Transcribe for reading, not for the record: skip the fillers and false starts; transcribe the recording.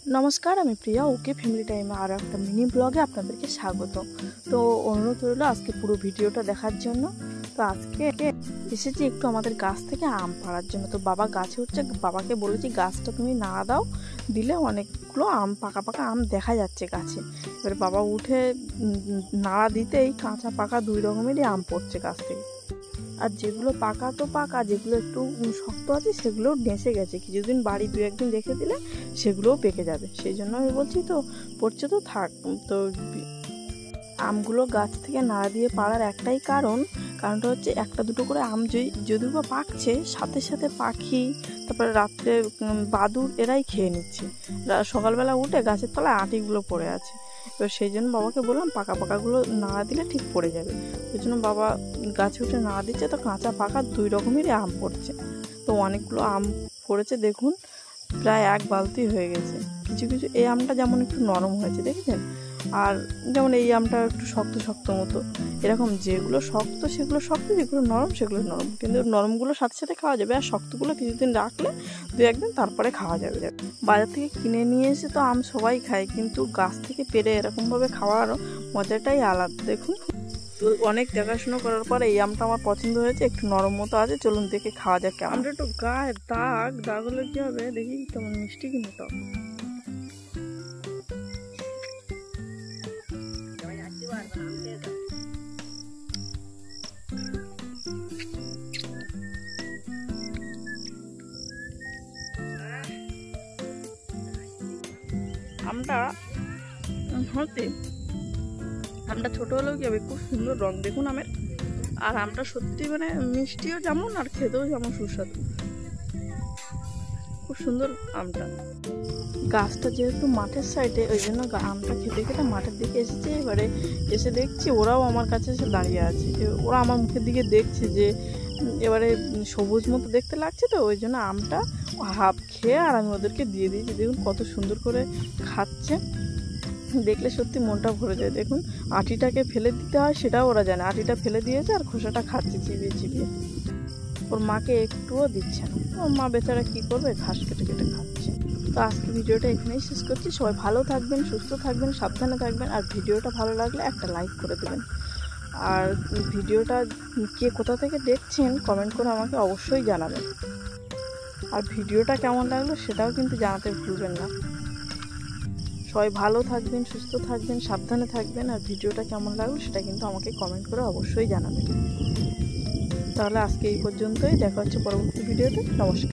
नमस्कार আমি প্রিয়া ওকে ফ্যামিলি টাইমে আর একটা মিনি ব্লগে আপনাদেরকে স্বাগত। তো অনুরোধ রইল আজকে পুরো ভিডিওটা দেখার জন্য। তো আজকে এসেছি একটু আমাদের গাছ থেকে আম পাড়ার জন্য। তো বাবা গাছে উঠছে, বাবাকে বলেছি গাছটা তুমি নাড়া দাও, দিলে অনেকগুলো আম পাকা পাকা আম দেখা যাচ্ছে গাছে। এবার বাবা উঠে নাড়া দিতেই কাঁচা পাকা দুই রকমেরই আম পড়ছে গাছ থেকে। আর যেগুলো পাকা তো পাকা, যেগুলো একটু শক্ত আছে সেগুলো ডেঁসে গেছে, কিছুদিন বাড়ি দু একদিন রেখে দিলে সেগুলোও পেকে যাবে। সেই জন্য আমি বলছি তো পড়ছে তো থাক। তো আমগুলো গাছ থেকে নাড়া দিয়ে পাড়ার একটাই কারণটা হচ্ছে একটা দুটো করে আম যদিও বা পাকছে, সাথে সাথে পাখি, তারপরে রাত্রে বাদুড় এরাই খেয়ে নিচ্ছে। সকালবেলা উঠে গাছের তলায় আটিগুলো পড়ে আছে। এবার সেই জন্য বাবাকে বললাম পাকা পাকাগুলো নাড়া দিলে ঠিক পড়ে যাবে। ওই জন্য বাবা গাছে উঠে নাড়া দিচ্ছে। তো কাঁচা পাকা দুই রকমেরই আম পড়ছে। তো অনেকগুলো আম পড়েছে, দেখুন প্রায় এক বালতি হয়ে গেছে। কিছু কিছু এই আমটা যেমন একটু নরম হয়েছে দেখেছেন, আর যেমন এই আমটা একটু শক্ত শক্ত মতো। এরকম যেগুলো শক্ত সেগুলো শক্ত, যেগুলো নরম সেগুলো নরম। কিন্তু নরমগুলো সাথে সাথে খাওয়া যাবে, আর শক্তগুলো কিছুদিন রাখলে দু একদিন তারপরে খাওয়া যাবে। বাজার থেকে কিনে নিয়ে এসে তো আম সবাই খায়, কিন্তু গাছ থেকে পেড়ে এরকমভাবে খাওয়ার মজাটাই আলাদা। দেখুন অনেক দেখাশুনো করার পরে এই আমটা আমার পছন্দ হয়েছে, একটু নরম মতো আছে। চলুন দেখে খাওয়া যাক। আমটা একটু গায়ে দাগ হলে কি হবে দেখি, কেমন মিষ্টি কিন্তু টক। আমটা হতে আমটা ছোট হলেও কি হবে, খুব সুন্দর রং দেখুন আমের। আর আমটা সত্যি মানে মিষ্টিও যেমন আর খেতেও যেমন সুস্বাদু, খুব সুন্দর আমটা। গাছটা যেহেতু মাঠের সাইডে, ওই জন্য আমটা খেতে খেতে মাঠের দিকে এসেছে। এবারে এসে দেখছি ওরাও আমার কাছে এসে দাঁড়িয়ে আছে, ওরা আমার মুখের দিকে দেখছে যে এবারে সবুজ মতো দেখতে লাগছে। তো ওই জন্য আমটা হাফ খেয়ে আর আমি ওদেরকে দিয়ে দিয়েছি। দেখুন কত সুন্দর করে খাচ্ছে, দেখলে সত্যি মনটা ভরে যায়। দেখুন আটিটাকে ফেলে দিতে হয় সেটাও ওরা জানে, আটিটা ফেলে দিয়েছে আর খোসাটা খাচ্ছে চিবিয়ে চিবিয়ে। ওর মাকে একটুও দিচ্ছে না, ওর মা বেচারা কী করবে, ঘাস কেটে কেটে খাচ্ছে। তো আজকে ভিডিওটা এখানেই শেষ করছি। সবাই ভালো থাকবেন, সুস্থ থাকবেন, সাবধানে থাকবেন। আর ভিডিওটা ভালো লাগলে একটা লাইক করে দেবেন। আর ভিডিওটা কে কোথা থেকে দেখছেন কমেন্ট করে আমাকে অবশ্যই জানাবেন। আর ভিডিওটা কেমন লাগলো সেটাও কিন্তু জানাতে ভুলবেন না। সবাই ভালো থাকবেন, সুস্থ থাকবেন, সাবধানে থাকবেন। আর ভিডিওটা কেমন লাগলো সেটা কিন্তু আমাকে কমেন্ট করে অবশ্যই জানাবেন। তাহলে আজকে এই পর্যন্তই, দেখা হচ্ছে পরবর্তী ভিডিওতে। নমস্কার।